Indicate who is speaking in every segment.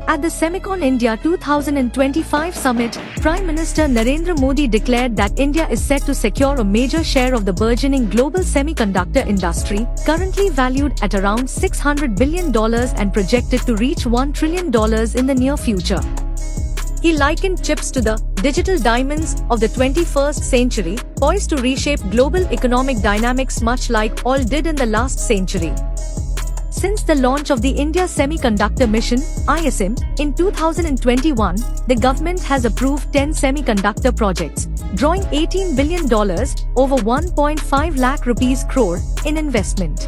Speaker 1: At the Semicon India 2025 summit, Prime Minister Narendra Modi declared that India is set to secure a major share of the burgeoning global semiconductor industry, currently valued at around $600 billion and projected to reach $1 trillion in the near future. He likened chips to the digital diamonds of the 21st century, poised to reshape global economic dynamics much like all did in the last century. Since the launch of the India Semiconductor Mission (ISM) in 2021, the government has approved 10 semiconductor projects, drawing $18 billion, over 1.5 lakh rupees crore, in investment.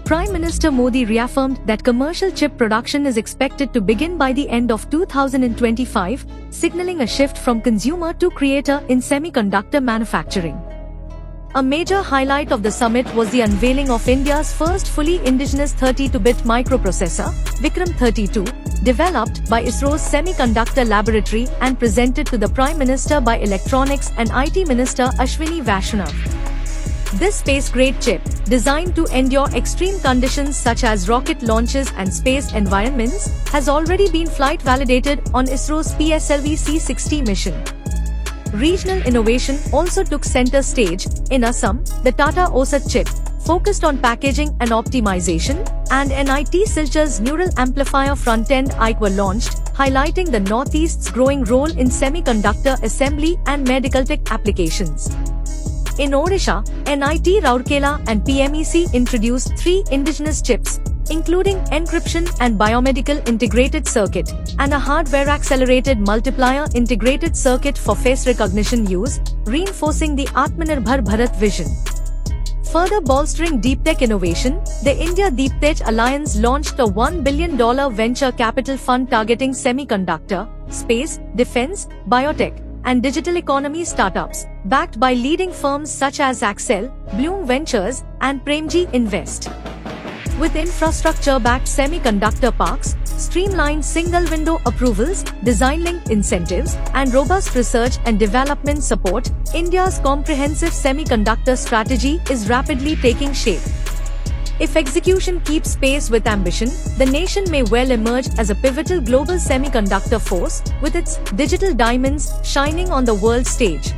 Speaker 1: Prime Minister Modi reaffirmed that commercial chip production is expected to begin by the end of 2025, signaling a shift from consumer to creator in semiconductor manufacturing. A major highlight of the summit was the unveiling of India's first fully indigenous 32-bit microprocessor, Vikram 32, developed by ISRO's Semiconductor Laboratory and presented to the Prime Minister by Electronics and IT Minister Ashwini Vaishnav. This space-grade chip, designed to endure extreme conditions such as rocket launches and space environments, has already been flight validated on ISRO's PSLV C-60 mission. Regional innovation also took center stage. In Assam, the Tata OSAT chip, focused on packaging and optimization, and NIT Silchur's Neural Amplifier front-end IC were launched, highlighting the Northeast's growing role in semiconductor assembly and medical tech applications. In Odisha, NIT Rourkela and PMEC introduced 3 indigenous chips, including encryption and biomedical integrated circuit, and a hardware-accelerated multiplier integrated circuit for face recognition use, reinforcing the Atmanirbhar Bharat vision. Further bolstering deep tech innovation, the India Deep Tech Alliance launched a $1 billion venture capital fund targeting semiconductor, space, defense, biotech, and digital economy startups, backed by leading firms such as Accel, Bloom Ventures, and Premji Invest. With infrastructure-backed semiconductor parks, streamlined single-window approvals, design-linked incentives, and robust research and development support, India's comprehensive semiconductor strategy is rapidly taking shape. If execution keeps pace with ambition, the nation may well emerge as a pivotal global semiconductor force, with its digital diamonds shining on the world stage.